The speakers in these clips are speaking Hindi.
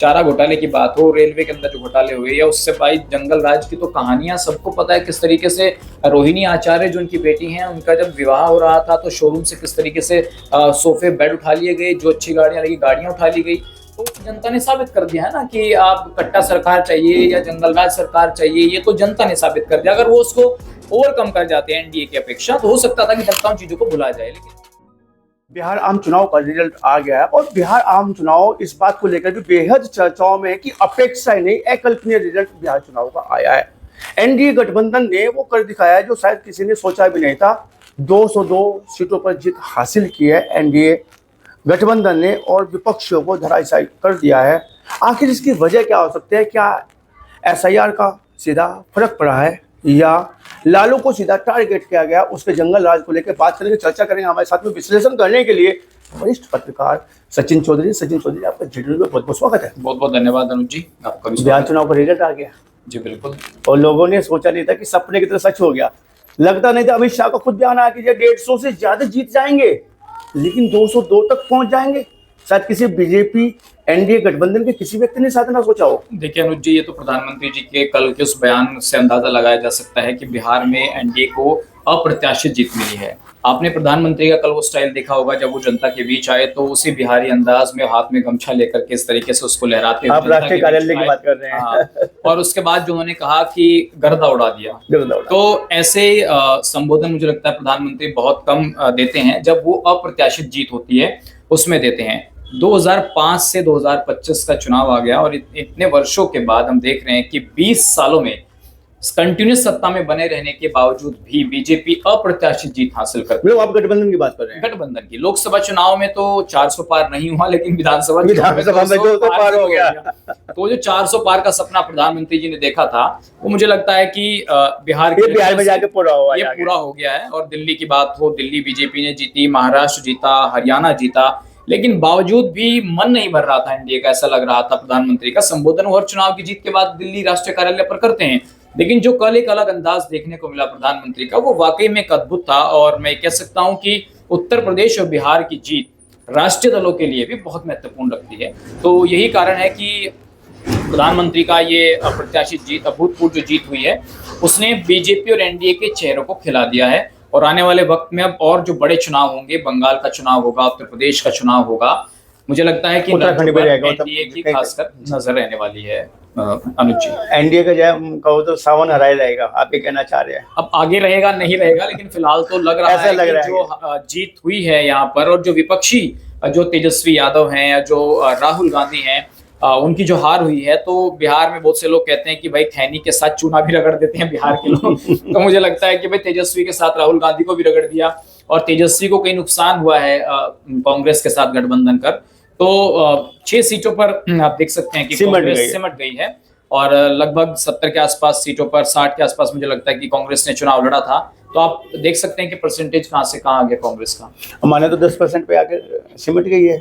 चारा घोटाले की बात हो, रेलवे के अंदर जो घोटाले हुए, या उससे भाई जंगल राज की तो कहानियां सबको पता है किस तरीके से रोहिणी आचार्य जो उनकी बेटी हैं, उनका जब विवाह हो रहा था तो शोरूम से किस तरीके से सोफे बेड उठा लिए गए, जो अच्छी गाड़ियां लगी गाड़ियां उठा ली गई। तो जनता ने साबित कर दिया है ना कि आप कट्टा सरकार चाहिए या जंगल राज सरकार चाहिए, ये तो जनता ने साबित कर दिया। अगर वो उसको ओवरकम कर जाते हैं एनडीए की अपेक्षा, तो हो सकता था कि जनता उन चीजों को भुला जाए। लेकिन बिहार आम चुनाव का रिजल्ट आ गया है और बिहार आम चुनाव इस बात को लेकर भी बेहद चर्चाओं में है कि अपेक्षा ही नहीं, अकल्पनीय रिजल्ट बिहार चुनाव का आया है। एनडीए गठबंधन ने वो कर दिखाया है जो शायद किसी ने सोचा भी नहीं था। 202 सीटों पर जीत हासिल की है एनडीए गठबंधन ने और विपक्षियों को धराशायी कर दिया है। आखिर इसकी वजह क्या हो सकती है? क्या एसआईआर का सीधा फर्क पड़ा है या लालू को सीधा टारगेट किया गया? उसके जंगल राज को लेकर बात करेंगे, चर्चा करेंगे। हमारे साथ में विश्लेषण करने के लिए वरिष्ठ पत्रकार सचिन चौधरी। सचिन चौधरी, आपका जीडी में बहुत बहुत स्वागत है। बहुत बहुत धन्यवाद अनुज जी, आपका भी। बिहार चुनाव का रिजल्ट आ गया जी बिल्कुल, और लोगों ने सोचा नहीं था कि सपने की तरह सच हो गया। लगता नहीं था। अमित शाह का खुद बयान आया कि 150 से ज्यादा जीत जाएंगे, लेकिन 202 तक पहुंच जाएंगे। शायद किसी बीजेपी एनडीए गठबंधन के किसी व्यक्ति ने शायद ना सोचा हो। देखिए अनुज जी, ये तो प्रधानमंत्री जी के कल के उस बयान से अंदाजा लगाया जा सकता है कि बिहार में एनडीए को अप्रत्याशित जीत मिली है। आपने प्रधानमंत्री का कल वो स्टाइल देखा होगा, जब वो जनता के बीच आए तो उसी बिहारी अंदाज में हाथ में गमछा लेकर के इस तरीके से उसको लहराते हुए आप राष्ट्रीय कार्यालय की बात कर रहे हैं। हाँ, और उसके बाद जो उन्होंने कहा कि गर्दा उड़ा दिया, तो ऐसे संबोधन मुझे लगता है प्रधानमंत्री बहुत कम देते हैं। जब वो अप्रत्याशित जीत होती है उसमें देते हैं। 2005 से 2025 का चुनाव आ गया और इतने वर्षों के बाद हम देख रहे हैं कि 20 सालों में कंटिन्यूस सत्ता में बने रहने के बावजूद भी बीजेपी अप्रत्याशित जीत हासिल करती है। आप गठबंधन की बात कर रहे हैं? गठबंधन की। लोकसभा चुनाव में तो 400 पार नहीं हुआ, लेकिन विधानसभा में 200 पार हो गया। तो जो 400 पार का सपना प्रधानमंत्री जी ने देखा था, वो मुझे लगता है कि बिहार में जाके पूरा हो गया है। और दिल्ली की बात हो, दिल्ली बीजेपी ने जीती, महाराष्ट्र जीता, हरियाणा जीता, लेकिन बावजूद भी मन नहीं भर रहा था एनडीए का। ऐसा लग रहा था प्रधानमंत्री का संबोधन वो हर चुनाव की जीत के बाद दिल्ली राष्ट्रीय कार्यालय पर करते हैं, लेकिन जो कल एक अलग अंदाज देखने को मिला प्रधानमंत्री का, वो वाकई में एक अद्भुत था। और मैं कह सकता हूं कि उत्तर प्रदेश और बिहार की जीत राष्ट्रीय दलों के लिए भी बहुत महत्वपूर्ण लगती है। तो यही कारण है कि प्रधानमंत्री का ये अप्रत्याशित जीत, अभूतपूर्व जो जीत हुई है, उसने बीजेपी और एनडीए के चेहरों को खिला दिया है। और आने वाले वक्त में अब और जो बड़े चुनाव होंगे, बंगाल का चुनाव होगा, उत्तर प्रदेश का चुनाव होगा, मुझे लगता है कि एनडीए की खासकर नजर रहने वाली है। अनुज जी, एनडीए का जय कहो तो सावन हराया जाएगा, आप ये कहना चाह रहे हैं? अब आगे रहेगा नहीं रहेगा, लेकिन फिलहाल तो लग रहा है कि जो जीत हुई है यहाँ पर, और जो विपक्षी जो तेजस्वी यादव हैं या जो राहुल गांधी हैं, उनकी जो हार हुई है, तो बिहार में बहुत से लोग कहते हैं कि भाई खैनी के साथ चूना भी रगड़ देते हैं बिहार के लोग। तो मुझे लगता है कि भाई तेजस्वी के साथ राहुल गांधी को भी रगड़ दिया और तेजस्वी को कहीं नुकसान हुआ है कांग्रेस के साथ गठबंधन कर। तो 6 सीटों पर आप देख सकते हैं कि कांग्रेस सिमट गई है और लगभग 70 के आसपास सीटों पर, 60 के आसपास मुझे लगता है कि कांग्रेस ने चुनाव लड़ा था। तो आप देख सकते हैं कि परसेंटेज कहां से कहां आ गया कांग्रेस का। माने तो 10% पे आके सिमट गई है।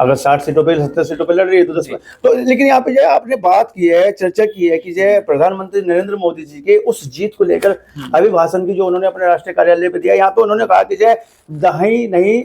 अगर 60 सीटों पे 70 सीटों पे लड़ रही है तो 10%। तो लेकिन यहाँ पे जो आपने बात की है, चर्चा की है कि जो प्रधानमंत्री नरेंद्र मोदी जी के उस जीत को लेकर अभिभाषण की जो उन्होंने अपने राष्ट्रीय कार्यालय पे दिया, यहाँ पे उन्होंने कहा कि जो दहाई नहीं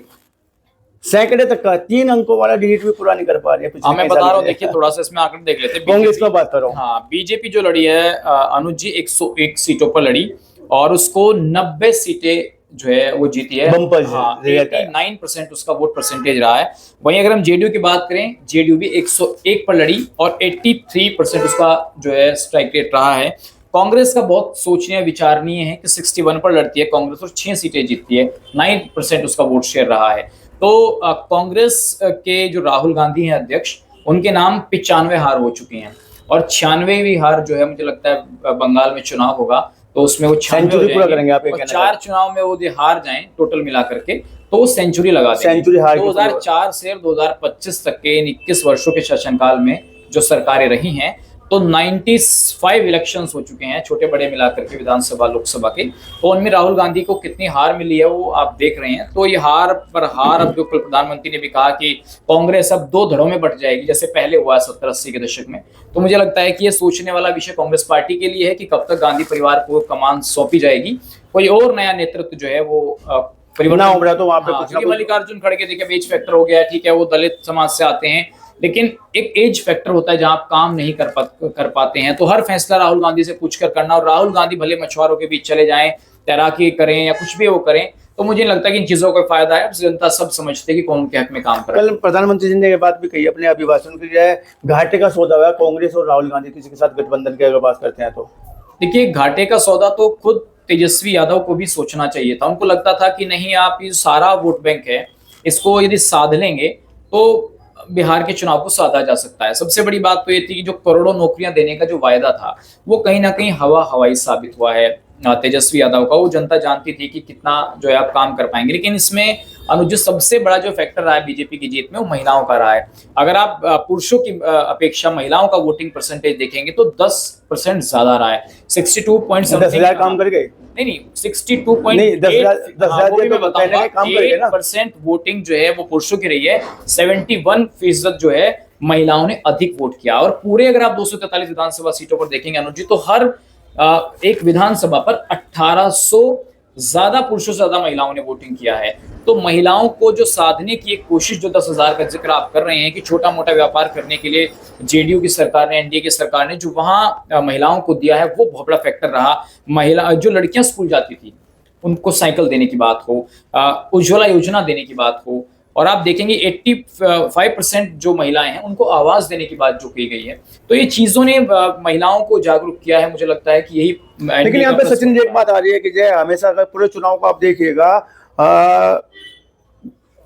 सैकड़े तक का 3 अंकों वाला डिलीट भी पूरा नहीं कर पा रही है। मैं बता रहा हूँ, देखिए थोड़ा सा इसमें आंकड़े देख लेते हैं। कांग्रेस की बात कर रहा हूँ। हाँ, बीजेपी जो लड़ी है अनुज जी 101 सीटों पर लड़ी और उसको 90 सीटें जो है वो जीती है। हाँ, 89% उसका वोट परसेंटेज रहा है। वहीं अगर हम जेडीयू की बात करें, जेडीयू भी 101 पर लड़ी और 83% उसका जो है स्ट्राइक रेट रहा है। कांग्रेस का बहुत सोचनीय विचारणीय है कि 61 पर लड़ती है कांग्रेस और 6 सीटें जीतती है, 9% उसका वोट शेयर रहा है। तो कांग्रेस के जो राहुल गांधी हैं अध्यक्ष, उनके नाम 95 हार हो चुकी हैं और 96वीं हार जो है मुझे लगता है बंगाल में चुनाव होगा तो उसमें वो 96 पूरा करेंगे। आप 4 चुनाव में वो हार जाएं टोटल मिला करके तो वो सेंचुरी लगा देंगे। 2004 से 2025 तक के 21 वर्षों के शासनकाल में जो सरकारें रही हैं, तो 95 इलेक्शंस हो चुके हैं छोटे बड़े मिलाकर के, विधानसभा लोकसभा के। तो उनमें राहुल गांधी को कितनी हार मिली है वो आप देख रहे हैं। तो ये हार पर हार, अब जो प्रधानमंत्री ने भी कहा कि कांग्रेस अब 2 धड़ों में बट जाएगी जैसे पहले हुआ 70-80 के दशक में। तो मुझे लगता है कि ये सोचने वाला विषय कांग्रेस पार्टी के लिए है कि कब तक गांधी परिवार को कमान सौंपी जाएगी, कोई और नया नेतृत्व जो है वो परिवर्तन। तो वहां पे मल्लिकार्जुन खड़गे देखिए बेच फैक्टर हो गया है, ठीक है, वो दलित समाज से आते हैं, लेकिन एक एज फैक्टर होता है, जहां आप काम नहीं कर पाते हैं, तो हर फैसला राहुल गांधी से पूछकर करना, और राहुल गांधी भले मछुआरों के बीच चले जाएं, तैराकी करें या कुछ भी वो करें, तो मुझे नहीं लगता कि इन चीजों का फायदा है। जनता सब समझते हैं कि कौन के हक में काम कर रहा है। कल प्रधानमंत्री जी ने ये बात भी कही अपने अभिभाषण की, घाटे का सौदा हुआ कांग्रेस और राहुल गांधी किसी के साथ गठबंधन की अगर बात करते हैं तो। देखिए, घाटे का सौदा तो खुद तेजस्वी यादव को भी सोचना चाहिए था। उनको लगता था कि नहीं, आप ये सारा वोट बैंक है, इसको यदि साध लेंगे तो बिहार के चुनाव को साधा जा सकता है। सबसे बड़ी बात तो ये थी कि जो करोड़ों नौकरियां देने का जो वायदा था, वो कहीं ना कहीं हवाई साबित हुआ है तेजस्वी यादव का। वो जनता जानती थी कि कितना जो है आप काम कर पाएंगे, लेकिन इसमें अनुज सबसे बड़ा जो फैक्टर रहा है बीजेपी की जीत में, वो महिलाओं का रहा है। अगर आप पुरुषों की अपेक्षा महिलाओं का वोटिंग परसेंटेज देखेंगे तो 10% ज्यादा रहा है। 62.7 काम कर गए, नहीं 62.8% वोटिंग जो है वो पुरुषों की रही है। 71% जो है महिलाओं ने अधिक वोट किया। और पूरे अगर आप 243 विधानसभा सीटों पर देखेंगे अनुज जी, तो हर एक विधानसभा पर 1800 ज्यादा पुरुषों से ज्यादा महिलाओं ने वोटिंग किया है। तो महिलाओं को जो साधने की एक कोशिश, जो 10,000 का जिक्र आप कर रहे हैं कि छोटा मोटा व्यापार करने के लिए जेडीयू की सरकार ने, एनडीए की सरकार ने जो वहां महिलाओं को दिया है, वो बहुत बड़ा फैक्टर रहा। महिला जो लड़कियां स्कूल जाती थी उनको साइकिल देने की बात हो, उज्ज्वला योजना देने की बात हो, और आप देखेंगे 85% जो महिलाएं हैं उनको आवाज देने की बात जो की गई है। तो ये चीजों ने महिलाओं को जागरूक किया है। मुझे लगता है कि यही। लेकिन यहाँ पे सचिन जी एक बात आ रही है कि जय हमेशा अगर पूरे चुनाव को आप देखिएगा,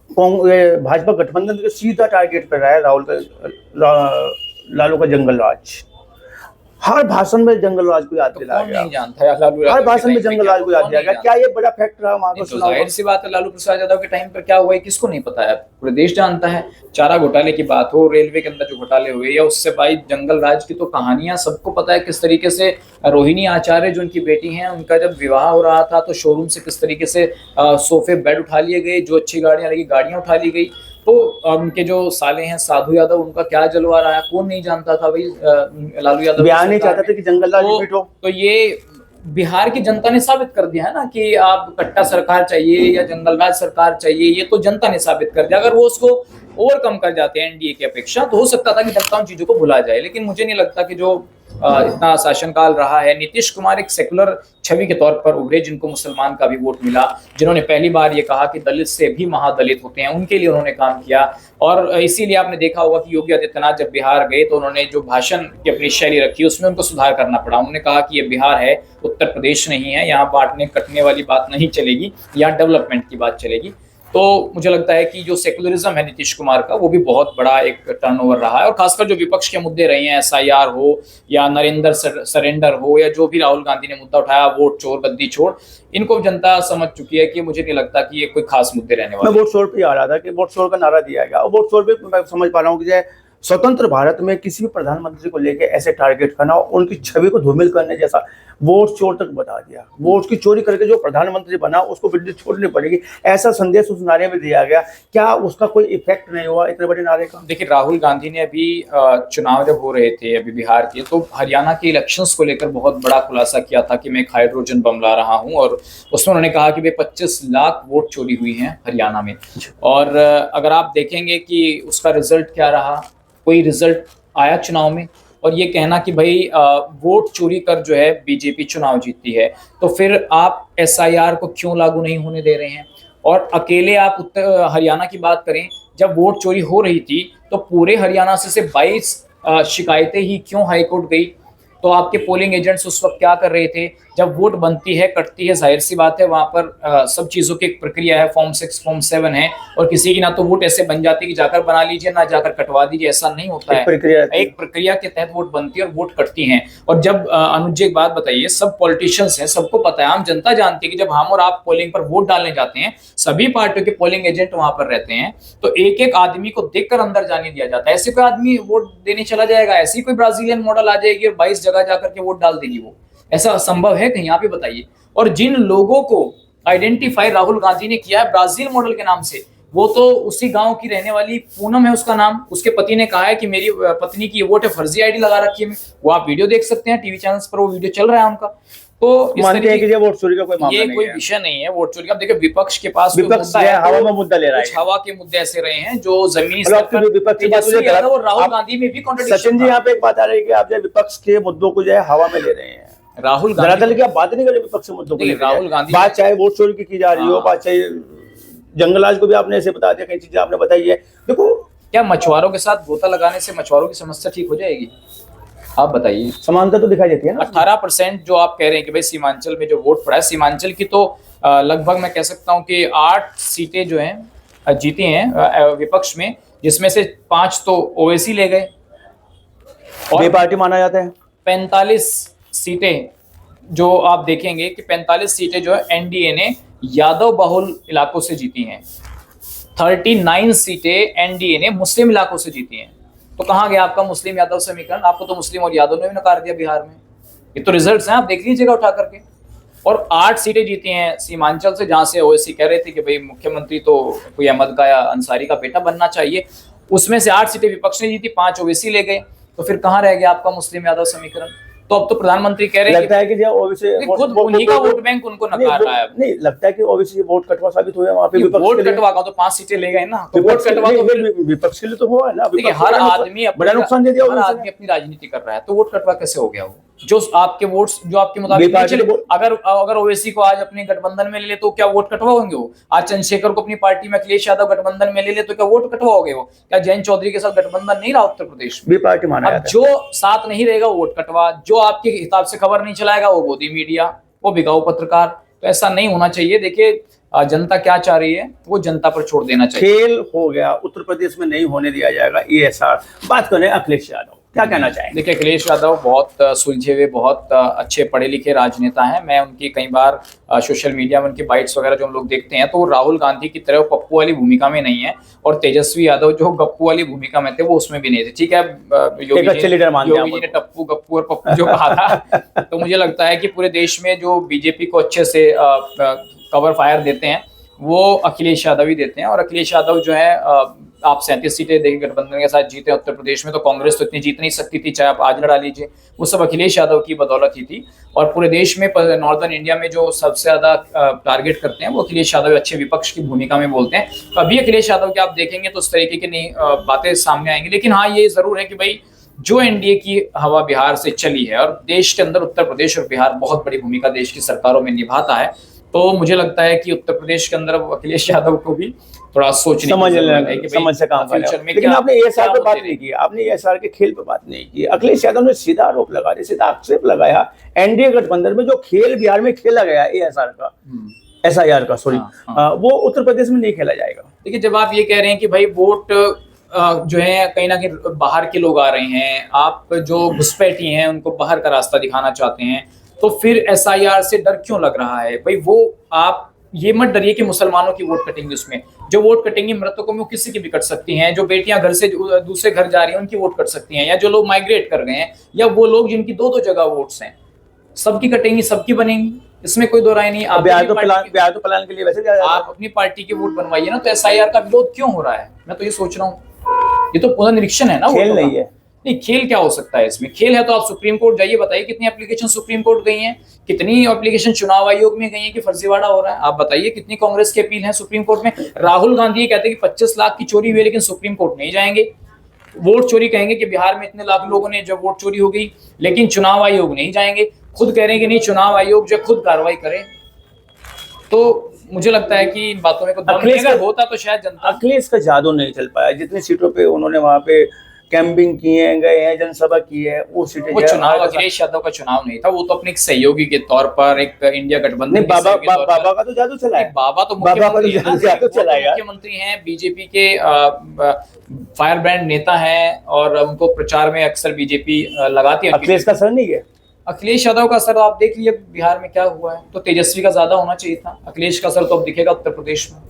भाजपा गठबंधन के सीधा टारगेट कर रहा है राहुल का, लालू का जंगल राज। हर भाषण में जंगल राज को याद दिलाया गया, नहीं जानता है लालू, हर भाषण में जंगल राज को याद दिया गया। क्या ये बड़ा फैक्ट रहा वहां का? जाहिर सी बात है, लालू प्रसाद यादव के टाइम पर क्या हुआ है किसको नहीं पता है, पूरे देश जानता है। चारा घोटाले की बात हो, रेलवे के अंदर जो घोटाले हुए, या उससे भाई जंगल राज की तो कहानियां सबको पता है। किस तरीके से रोहिणी आचार्य जो उनकी बेटी हैं, उनका जब विवाह हो रहा था तो शोरूम से किस तरीके से सोफे बेड उठा लिए गए, जो अच्छी गाड़ियां लगी गाड़ियां उठा ली गई। तो उनके जो साले हैं साधु यादव, उनका क्या जलवा रहा है कौन नहीं जानता था भाई। लालू यादव बयान नहीं चाहते थे कि जंगल राज रिपीट हो। तो ये बिहार की जनता ने साबित कर दिया है ना कि आप कट्टा सरकार चाहिए या जंगल राज सरकार चाहिए, ये तो जनता ने साबित कर दिया। अगर वो उसको ओवरकम कर जाते हैं एनडीए की अपेक्षा, तो हो सकता था कि जनता उन चीजों को भुला जाए। लेकिन मुझे नहीं लगता कि जो इतना शासनकाल रहा है, नीतीश कुमार एक सेकुलर छवि के तौर पर उभरे, जिनको मुसलमान का भी वोट मिला, जिन्होंने पहली बार ये कहा कि दलित से भी महादलित होते हैं, उनके लिए उन्होंने काम किया। और इसीलिए आपने देखा होगा कि योगी आदित्यनाथ जब बिहार गए तो उन्होंने जो भाषण की अपनी शैली रखी, उसमें उनको सुधार करना पड़ा। उन्होंने कहा कि ये बिहार है, उत्तर प्रदेश नहीं है, यहाँ बांटने कटने वाली बात नहीं चलेगी, यहाँ डेवलपमेंट की बात चलेगी। तो मुझे लगता है कि जो सेकुलरिज्म है नीतीश कुमार का, वो भी बहुत बड़ा एक टर्नओवर रहा है। और खासकर जो विपक्ष के मुद्दे रहे हैं, एसआईआर हो या नरेंद्र सरेंडर हो, या जो भी राहुल गांधी ने मुद्दा उठाया, वोट चोर गद्दी छोड़, इनको जनता समझ चुकी है कि मुझे नहीं लगता कि ये कोई खास मुद्दे रहने वाले। मैं वोट चोर पे आ रहा था कि वोट चोर का नारा दिया गया, और वोट चोर पे मैं समझ पा रहा हूँ कि स्वतंत्र भारत में किसी भी प्रधानमंत्री को लेकर ऐसे टारगेट करना, उनकी छवि को धूमिल करने जैसा, वोट चोर तक बता दिया। वोट की चोरी करके जो प्रधानमंत्री बना उसको बिजली छोड़नी पड़ेगी, ऐसा संदेश उस नारे में दिया गया। क्या उसका कोई इफेक्ट नहीं हुआ इतने बड़े नारे का? देखिए, राहुल गांधी ने अभी चुनाव जब हो रहे थे अभी बिहार के, तो हरियाणा के इलेक्शंस को लेकर बहुत बड़ा खुलासा किया था कि मैं एक हाइड्रोजन बम ला रहा हूं, और उसमें उन्होंने कहा कि 25 लाख वोट चोरी हुई हैं हरियाणा में। और अगर आप देखेंगे कि उसका रिजल्ट क्या रहा, कोई रिजल्ट आया चुनाव में? और ये कहना कि भाई वोट चोरी कर जो है बीजेपी चुनाव जीतती है, तो फिर आप एसआईआर को क्यों लागू नहीं होने दे रहे हैं? और अकेले आप उत्तर हरियाणा की बात करें, जब वोट चोरी हो रही थी तो पूरे हरियाणा से सिर्फ 22 शिकायतें ही क्यों हाईकोर्ट गई? तो आपके पोलिंग एजेंट्स उस वक्त क्या कर रहे थे? जब वोट बनती है कटती है, जाहिर सी बात है वहां पर सब चीजों की एक प्रक्रिया है, फॉर्म 6 फॉर्म 7 है, और किसी की ना तो वोट ऐसे बन जाती है कि जाकर बना लीजिए, ना जाकर कटवा दीजिए, ऐसा नहीं होता है। एक प्रक्रिया के तहत वोट बनती है और वोट कटती हैं। और जब अनुज जी एक बात बताइए, सब पॉलिटिशियंस हैं, सबको पता है, आम जनता जानती है कि जब हम और आप पोलिंग पर वोट डालने जाते हैं, सभी पार्टियों के पोलिंग एजेंट वहां पर रहते हैं, तो एक एक आदमी को देखकर अंदर जाने दिया जाता है। ऐसे कोई आदमी वोट देने चला जाएगा? ऐसी कोई ब्राजीलियन मॉडल आ जाएगी और 22 जगह जाकर के वोट डाल देगी? वो ऐसा संभव है कहीं? आप ही बताइए। और जिन लोगों को आइडेंटिफाई राहुल गांधी ने किया है ब्राजील मॉडल के नाम से, वो तो उसी गांव की रहने वाली पूनम है उसका नाम। उसके पति ने कहा है कि मेरी पत्नी की वोट है, फर्जी आईडी लगा रखी है। वो आप वीडियो देख सकते हैं, टीवी चैनल्स पर वो वीडियो चल रहा है उनका। तो इस मानते हैं तरीके कि ये वोट चोरी का कोई मामला ये नहीं कोई है। विषय नहीं है वोट चोरी का। अब देखिए विपक्ष के पास विपक्ष जो है हवा में मुद्दा ले रहा है। कुछ हवा के मुद्दे ऐसे रहे हैं जो जमीनी मतलब स्तर पर विपक्ष की बात तेजस्वी मुझे यादव और राहुल आप- गांधी में भी सचिन कॉन्ट्रडिक्शन जी यहाँ पे एक बात आ रही है कि आप जो है विपक्ष के मुद्दों को जो है हवा में ले रहे हैं। राहुल दरअसल गांधी की आप बात नहीं कर रहे विपक्ष के मुद्दों को नहीं, लेकर। राहुल गांधी बात चाहे वोट चोरी की जा रही हो, हाँ। बात चाहे जंगलाज को भी आपने ऐसे बता दिया, कई चीजें आपने बताई है। देखो क्या मछुआरों के साथ गोता लगाने से मछुआरों की समस्या ठीक हो जाएगी? आप बताइए। समानता तो दिखाई देती है ना। 18% जो आप कह रहे हैं कि भाई सीमांचल में जो वोट पड़ा है, सीमांचल की तो लगभग मैं कह सकता हूं कि 8 सीटें जो हैं जीती हैं विपक्ष में, जिसमें से 5 तो ओवैसी ले गए और बेपार्टी माना जाता है। 45 सीटें जो आप देखेंगे कि 45 सीटें जो है एनडीए ने यादव बहुल इलाकों से जीती हैं। 39 सीटें एनडीए ने मुस्लिम इलाकों से जीती हैं। तो कहाँ गया आपका मुस्लिम यादव समीकरण? आपको तो मुस्लिम और यादव ने भी नकार दिया बिहार में। ये तो रिजल्ट्स हैं, आप देख लीजिएगा उठा करके। और 8 सीटें जीती हैं सीमांचल से, जहां से ओवैसी कह रहे थे कि भाई मुख्यमंत्री तो कोई अहमद का या अंसारी का बेटा बनना चाहिए। उसमें से 8 सीटें विपक्ष ने जीती, 5 ओवैसी ले गए। तो फिर कहाँ रह गया आपका मुस्लिम यादव समीकरण? तो अब तो प्रधानमंत्री कह रहे हैं लगता है कि जो ओबीसी खुद उन्हीं का वोट बैंक उनको नकार रहा है। नहीं लगता है कि ओबीसी वोट कटवा साबित हुआ है वहाँ पे विपक्ष वोट के लिए। कटवा का तो 5 सीटें ले गए ना, तो वोट कटवा तो फिर विपक्ष के लिए तो हुआ है ना। देखिए विपक्ष हर को आदमी बड़ा नुकसान दे दिया हर ओबीसी ने। आदमी अपनी राजनीति कर रहा है, तो वोट कटवा कैसे हो गया? वो जो आपके वोट्स जो आपके मुताबिक नहीं बेपार्टी चले, को- अगर ओवैसी को आज अपने गठबंधन में ले ले तो क्या वोट कटवा होंगे? वो आज चंद्रशेखर को अपनी पार्टी में अखिलेश यादव गठबंधन में ले ले तो क्या वोट कटवा होंगे? वो क्या जयंत चौधरी के साथ गठबंधन नहीं रहा उत्तर प्रदेश में? बेपार्टी माना अब जाता है। जो साथ नहीं रहेगा वो वोट कटवा, जो आपके हिसाब से खबर नहीं चलाएगा वो गोदी मीडिया, वो बिकाऊ पत्रकार। तो ऐसा नहीं होना चाहिए। देखिए जनता क्या चाह रही है वो जनता पर छोड़ देना चाहिए। खेल हो गया, उत्तर प्रदेश में नहीं होने दिया जाएगा ESR। बात करें अखिलेश यादव, क्या कहना चाहेंगे? देखिए अखिलेश यादव बहुत सुलझे हुए, बहुत अच्छे पढ़े लिखे राजनेता हैं। मैं उनकी कई बार सोशल मीडिया में उनकी बाइट्स वगैरह जो हम लोग देखते हैं, तो वो राहुल गांधी की तरह पप्पू वाली भूमिका में नहीं है, और तेजस्वी यादव जो गप्पू वाली भूमिका में थे वो उसमें भी नहीं थे। ठीक है, एक अच्छे लीडर मानते हैं योगी जी ने टप्पू गप्पू और पप्पू जो कहा था तो मुझे लगता है कि पूरे देश में जो बीजेपी को अच्छे से कवर फायर देते हैं वो अखिलेश यादव ही देते हैं। और अखिलेश यादव जो है आप 37 सीटें देखिए गठबंधन के साथ जीते उत्तर प्रदेश में, तो कांग्रेस तो इतनी जीत नहीं सकती थी, चाहे आप आज लड़ा लीजिए। वो सब अखिलेश यादव की बदौलत ही थी। और पूरे देश में नॉर्दर्न इंडिया में जो सबसे ज्यादा टारगेट करते हैं वो अखिलेश यादव अच्छे विपक्ष की भूमिका में बोलते हैं। कभी अखिलेश यादव के आप देखेंगे तो उस तरीके की नहीं बातें सामने आएंगी। लेकिन हाँ ये जरूर है कि भाई जो एनडीए की हवा बिहार से चली है, और देश के अंदर उत्तर प्रदेश और बिहार बहुत बड़ी भूमिका देश की सरकारों में निभाता है, तो मुझे लगता है कि उत्तर प्रदेश के अंदर अखिलेश यादव को भी थोड़ा सोचने की जरूरत है कि समझ से काम करना। फ्यूचर में लेकिन क्या आपने ESR पे बात मुद्दे नहीं की, आपने ESR के खेल पे बात नहीं की। अखिलेश यादव ने सीधा आरोप लगा दिया, सीधा आक्षेप लगाया एनडीए गठबंधन में जो खेल बिहार में खेला गया ESR का, SIR का, सॉरी, वो उत्तर प्रदेश में नहीं खेला जाएगा। देखिए जब आप ये कह रहे हैं कि भाई वोट जो है कहीं ना कहीं बाहर के लोग आ रहे हैं, आप जो घुसपैठी हैं उनको बाहर का रास्ता दिखाना चाहते हैं, तो फिर SIR से डर क्यों लग रहा है? भाई वो आप ये मत डरिए कि मुसलमानों की वोट कटेंगे, उसमें जो वोट कटेंगी मृतकों में वो किसी की भी कट सकती हैं, जो बेटियां घर से दूसरे घर जा रही हैं उनकी वोट कट सकती हैं, या जो लोग माइग्रेट कर गए हैं, या वो लोग जिनकी 2-2 जगह वोट्स हैं, सबकी कटेंगी, सबकी बनेंगी, इसमें कोई दो राय नहीं। आप बिहार तो प्लान के लिए वैसे आप अपनी पार्टी के वोट बनवाइए ना, तो SIR का विरोध क्यों हो रहा है? मैं तो ये सोच रहा हूँ, ये तो पुनर्निरीक्षण है ना, खेल नहीं है। नहीं खेल क्या हो सकता है इसमें? खेल है तो आप सुप्रीम कोर्ट जाइए, बताइए कितनी एप्लीकेशन सुप्रीम कोर्ट गई हैं, कितनी एप्लीकेशन चुनाव आयोग में गई हैं कि फर्जीवाड़ा हो रहा है। आप बताइए कितनी कांग्रेस की अपील है सुप्रीम कोर्ट में। राहुल गांधी ये कहते हैं कि 25 लाख की चोरी हुई है, लेकिन सुप्रीम कोर्ट नहीं जाएंगे। वोट चोरी कहेंगे कि बिहार में इतने लाख लोगों ने जब वोट चोरी हो गई, लेकिन चुनाव आयोग नहीं जाएंगे, खुद कह रहे हैं कि नहीं चुनाव आयोग जो खुद कार्रवाई करे। तो मुझे लगता है कि इन बातों में अगर होता तो शायद जनता। अखिलेश का जादू नहीं चल पाया, जितनी सीटों पे उन्होंने वहां पे कैंपिंग किए हैं, गए हैं, जनसभा की है, वो सीटें वो चुनाव अखिलेश यादव का चुनाव नहीं था, वो तो अपने एक सहयोगी के तौर पर एक इंडिया गठबंधन बाबा का तो जादू चला है। बाबा तो मुख्यमंत्री हैं, बीजेपी के फायर ब्रांड नेता हैं, और उनको प्रचार में अक्सर बीजेपी लगाती है। अखिलेश का असर नहीं है। अखिलेश यादव का असर आप देख लीजिए बिहार में क्या हुआ है, तो तेजस्वी का ज्यादा होना चाहिए था। अखिलेश का असर तो अब दिखेगा उत्तर प्रदेश में।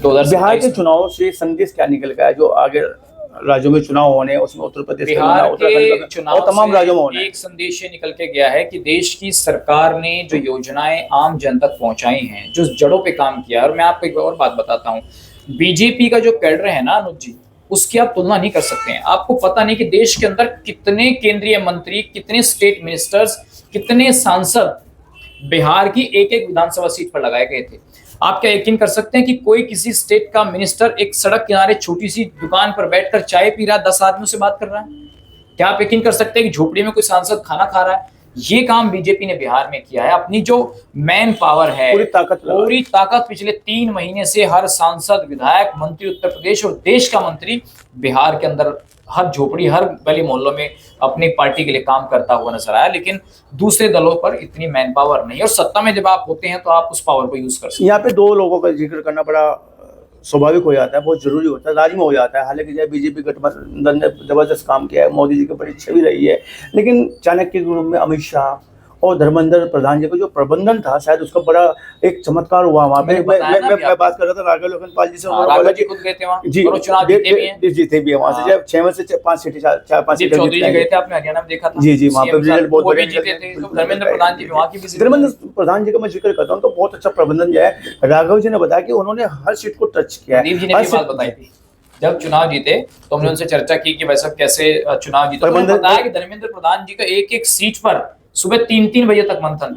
बिहार के चुनाव से संदेश क्या निकल गया? जो आगे राज्यों में चुनाव होने, उसमें उत्तर प्रदेश, बिहार के चुनाव और तमाम राज्यों में होने, एक संदेश ये निकल के गया है कि देश की सरकार ने जो योजनाएं आम जन तक पहुंचाई हैं, जो जड़ों पे काम किया है। और मैं आपको एक और बात बताता हूँ, बीजेपी का जो कैडर है ना अनुज जी, उसकी आप तुलना नहीं कर सकते हैं। आपको पता नहीं कि देश के अंदर कितने केंद्रीय मंत्री, कितने स्टेट मिनिस्टर्स, कितने सांसद बिहार की एक एक विधानसभा सीट पर लगाए गए थे। आप क्या यकीन कर सकते हैं कि कोई किसी स्टेट का मिनिस्टर एक सड़क किनारे छोटी सी दुकान पर बैठकर चाय पी रहा है, 10 आदमियों से बात कर रहा है? क्या आप यकीन कर सकते हैं कि झोपड़ी में कोई सांसद खाना खा रहा है? ये काम बीजेपी ने बिहार में किया है। अपनी जो मैन पावर है, पूरी ताकत पिछले 3 महीने से हर सांसद, विधायक, मंत्री उत्तर प्रदेश और देश का मंत्री बिहार के अंदर हर झोपड़ी, हर गली मोहल्लों में अपनी पार्टी के लिए काम करता हुआ नजर आया। लेकिन दूसरे दलों पर इतनी मैन पावर नहीं, और सत्ता में जब आप होते हैं तो आप उस पावर को यूज कर सकते हैं। यहाँ पे 2 लोगों का जिक्र करना बड़ा स्वाभाविक हो जाता है, बहुत जरूरी होता है, लाजिम हो जाता है। हालांकि जब बीजेपी गठबंधन ने जबरदस्त काम किया है, मोदी जी की बड़ी इच्छा भी रही है, लेकिन चाणक्य के रूप में अमित शाह और धर्मेंद्र प्रधान जी का जो प्रबंधन था, शायद उसका बड़ा एक चमत्कार हुआ वहाँ पे। मैं बात कर रहा था राघव लोकनपाल जी से, राघव जी खुद गए थे वहाँ, जी, और चुनाव जीते भी है वहाँ से, जब 6 में से 5 सीटें, 4-5 सीटें गए थे। आपने हरियाणा में देखा था, जी वहाँ पे रिजल्ट बहुत बड़े जीते थे। धर्मेंद्र प्रधान जी वहाँ की, धर्मेंद्र प्रधान जी का मैं जिक्र करता हूँ तो बहुत अच्छा प्रबंधन जो है, राघव जी ने बताया कि उन्होंने हर सीट को टच किया है। जी ने भी बात बताई थी, जब चुनाव जीते तो हमने उनसे चर्चा की कि वैसा कैसे चुनाव जीते। उन्होंने बताया कि धर्मेंद्र प्रधान जी का एक एक सीट पर सुबह 3-3 बजे तक मंथन,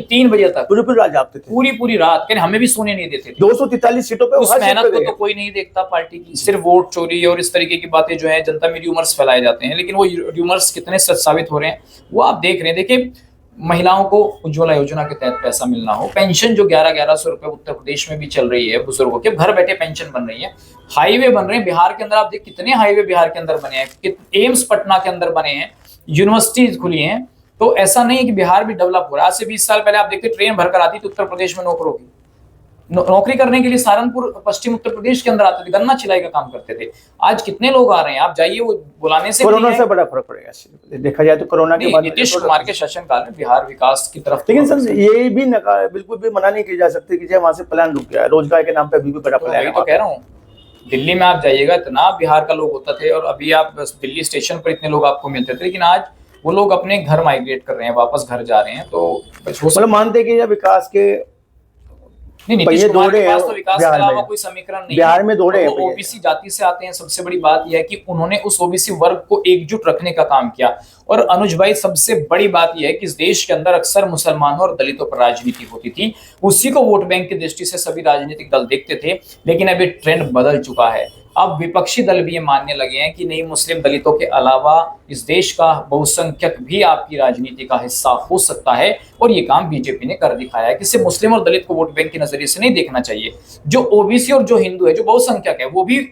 3 बजे तक पूरी रात जागते थे, पूरी रात, कहने हमें भी सोने नहीं देते थे। 243 सीटों पे उस मेहनत को तो कोई नहीं देखता पार्टी की, सिर्फ वोट चोरी और इस तरीके की बातें जो है जनता में र्यूमर्स फैलाए जाते हैं, लेकिन वो र्यूमर्स कितने सच साबित हो रहे हैं वो आप देख रहे हैं। देखिए, महिलाओं को उज्ज्वला योजना के तहत पैसा मिलना हो, पेंशन जो 1100 रुपए उत्तर प्रदेश में भी चल रही है बुजुर्गों के, घर बैठे पेंशन बन रही है, हाईवे बन रहे हैं बिहार के अंदर। आप देख कितने हाईवे बिहार के अंदर बने हैं, एम्स पटना के अंदर बने हैं, यूनिवर्सिटीज खुली हैं। तो ऐसा नहीं है कि बिहार भी डेवलप हो रहा है। आज से 20 साल पहले आप देखते ट्रेन भरकर आती थी उत्तर प्रदेश में नौकरों की, नौकरी करने के लिए सहारनपुर पश्चिम उत्तर प्रदेश के अंदर आते थे, गन्ना छिलाई का काम करते थे। आज कितने लोग आ रहे हैं, आप जाइए, वो बुलाने से कोरोना से बड़ा फर्क पड़ेगा देखा जाए तो। कोरोना के बाद नीतीश कुमार के शासनकाल में बिहार विकास की तरफ, लेकिन सर ये भी बिल्कुल भी मना नहीं की जा सकती कि वहां से प्लान रुक गया है, रोजगार के नाम पे अभी भी बड़ा प्लान है। तो कह रहा हूँ, दिल्ली में आप जाइएगा इतना बिहार का लोग होता थे, और अभी आप दिल्ली स्टेशन पर इतने लोग आपको मिलते थे, लेकिन आज वो लोग अपने घर माइग्रेट कर रहे हैं, वापस घर जा रहे हैं। तो मतलब मानते हैं कि ये विकास के नीतीश कुमार के पास तो विकास के अलावा कोई समीकरण नहीं, बिहार में दौड़े हैं। ओबीसी जाति से आते हैं। सबसे बड़ी बात यह है कि उन्होंने उस ओबीसी वर्ग को एकजुट रखने का काम किया। और अनुज भाई, सबसे बड़ी बात यह है कि इस देश के अंदर अक्सर मुसलमानों और दलितों पर राजनीति होती थी, उसी को वोट बैंक की दृष्टि से सभी राजनीतिक दल देखते थे। लेकिन अभी ट्रेंड बदल चुका है, अब विपक्षी दल भी ये मानने लगे हैं कि नहीं, मुस्लिम दलितों के अलावा इस देश का बहुसंख्यक भी आपकी राजनीति का हिस्सा हो सकता है। और ये काम बीजेपी ने कर दिखाया है कि सिर्फ मुस्लिम और दलित को वोट बैंक के नजरिए से नहीं देखना चाहिए। जो ओबीसी और जो हिंदू है, जो बहुसंख्यक है, वो भी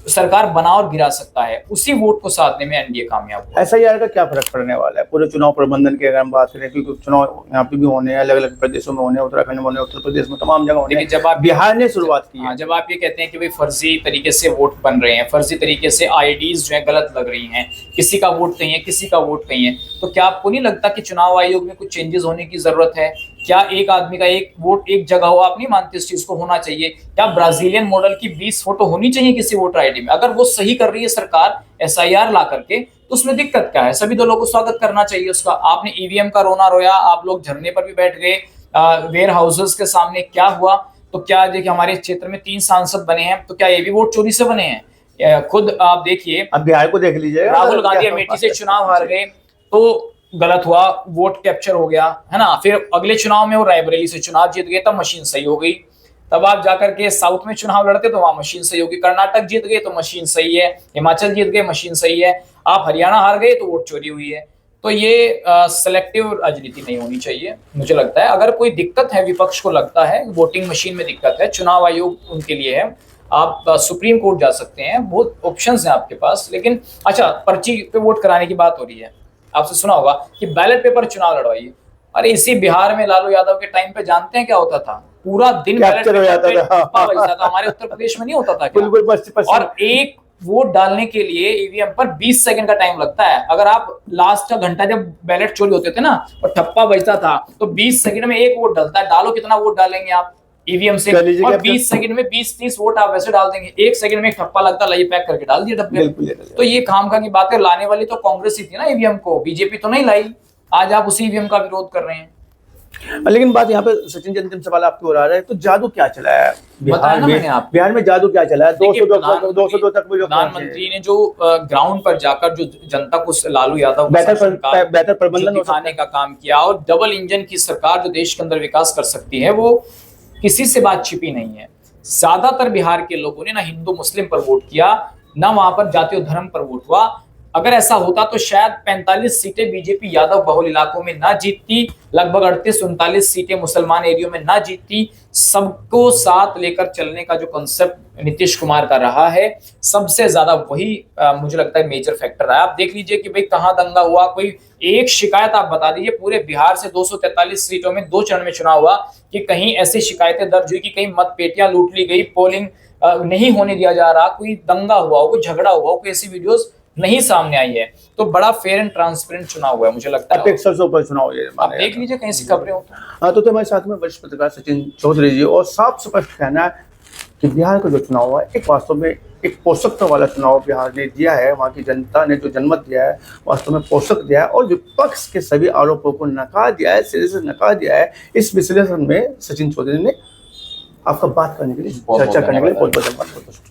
सरकार बना और गिरा सकता है। उसी वोट को साधने में एनडीए कामयाब हुआ। एसआईआर का क्या फर्क पड़ने वाला है पूरे चुनाव प्रबंधन की अगर हम बात करें, क्योंकि चुनाव यहाँ पे भी होने हैं, अलग अलग प्रदेशों में होने, उत्तराखंड में होने, उत्तर प्रदेश में, तमाम जगह होने। जब आप बिहार ने शुरुआत की है, जब आप ये कहते हैं कि भाई फर्जी तरीके से वोट बन रहे हैं, फर्जी तरीके से आईडीज जो है गलत लग रही हैं, किसी का वोट कहीं है, किसी का वोट कहीं है, तो क्या आपको नहीं लगता कि चुनाव आयोग में कुछ चेंजेस होने की जरूरत है? क्या एक आदमी का एक वोट एक जगह हो? आप नहीं मानते इस चीज को होना चाहिए? क्या ब्राजीलियन मॉडल की 20 फोटो होनी चाहिए किसी वोटर आईडी में? अगर वो सही कर रही है सरकार एसआईआर ला करके, तो उसमें दिक्कत क्या है? सभी दलों को स्वागत करना चाहिए उसका। आपने ईवीएम का रोना रोया, आप लोग धरने पर भी बैठ गए, वेयर हाउसेस के सामने क्या हुआ? तो क्या देखिए, हमारे क्षेत्र में 3 सांसद बने हैं, तो क्या ये भी वोट चोरी से बने हैं? खुद आप देखिए, अब बिहार को देख लीजिए, राहुल गांधी अमेठी से चुनाव हार गए तो गलत हुआ, वोट कैप्चर हो गया, है ना। फिर अगले चुनाव में वो रायबरेली से चुनाव जीत गए, तब मशीन सही हो गई। तब आप जाकर के साउथ में चुनाव लड़ते तो वहां मशीन सही होगी। कर्नाटक जीत गए तो मशीन सही है, हिमाचल जीत गए मशीन सही है, आप हरियाणा हार गए तो वोट चोरी हुई है। तो ये सेलेक्टिव राजनीति नहीं होनी चाहिए मुझे लगता है। अगर कोई दिक्कत है, विपक्ष को लगता है वोटिंग मशीन में दिक्कत है, चुनाव आयोग उनके लिए है, आप सुप्रीम कोर्ट जा सकते हैं, बहुत ऑप्शंस हैं आपके पास। लेकिन अच्छा, पर्ची पे वोट कराने की बात हो रही है, आपसे सुना होगा कि बैलेट पेपर चुनाव लड़वाइए। अरे इसी बिहार में लालू यादव के टाइम पे जानते हैं क्या होता था? पूरा दिन बैलेट पेपर था। हमारे उत्तर प्रदेश में नहीं होता था क्या? और एक वोट डालने के लिए ईवीएम पर 20 सेकंड का टाइम लगता है। अगर आप लास्ट का घंटा, जब बैलेट चोरी होते थे ना और ठप्पा बजता था, तो 20 सेकंड में एक वोट डलता है। डालो, कितना वोट डालेंगे आप ईवीएम से? और 20 सेकंड में 20-30 वोट आप वैसे डाल देंगे। 1 सेकंड में एक ठप्पा लगता, लाइए पैक करके डाल दिए डब्बे। तो ये खामखा की बात है। लाने वाली तो कांग्रेस ही थी ना ईवीएम को, बीजेपी तो नहीं लाई। आज आप उसी ईवीएम का विरोध कर रहे हैं। लेकिन बात यहाँ पे सचिन जी, अंतिम सवाल आपकी ओर आ रहा है, तो जादू क्या चला है बताया ना मैंने आपको। बिहार में जादू क्या चला है? 202 तक वो जो प्रधानमंत्री ने जो ग्राउंड पर जाकर जो जनता को लालू यादव बेहतर प्रबंधन दिखाने का काम किया, और डबल इंजन की सरकार जो देश के अंदर विकास कर सकती है, वो किसी से बात छिपी नहीं है। ज्यादातर बिहार के लोगों ने ना हिंदू मुस्लिम पर वोट किया, ना वहां पर जाति और धर्म पर वोट हुआ। अगर ऐसा होता तो शायद 45 सीटें बीजेपी यादव बहुल इलाकों में ना जीतती, लगभग 38-39 सीटें मुसलमान एरियो में ना जीतती। सबको साथ लेकर चलने का जो कॉन्सेप्ट नीतीश कुमार का रहा है, सबसे ज्यादा वही मुझे लगता है मेजर फैक्टर है। आप देख लीजिए कि भाई कहां दंगा हुआ, कोई एक शिकायत आप बता दीजिए। पूरे बिहार से 243 सीटों में 2 चरण में चुनाव हुआ कि कहीं ऐसी शिकायतें दर्ज हुई कि कहीं मतपेटियां लूट ली गई, पोलिंग नहीं होने दिया जा रहा, कोई दंगा हुआ हो, कोई झगड़ा हुआ हो, कोई ऐसी वीडियोस नहीं सामने आई है। तो बड़ा फेयर एंड ट्रांसपेरेंट चुनाव हुआ है, मुझे लगता है अपेक्षा से ऊपर चुनाव ये आप देख लीजिए कहीं से खबरें हो। हाँ, तो हमारे साथ में वरिष्ठ पत्रकार सचिन चौधरी जी, और साफ स्पष्ट कहना है कि बिहार का जो चुनाव हुआ एक वास्तव में एक पोषकता वाला चुनाव बिहार ने दिया है। वहाँ की जनता ने जो जनमत दिया है वास्तव में पोषक दिया है, और विपक्ष के सभी आरोपों को नकार दिया है, सिरे से नकार दिया है। इस विश्लेषण में सचिन चौधरी ने आपका बात करने के लिए, चर्चा करने के लिए बहुत बहुत धन्यवाद।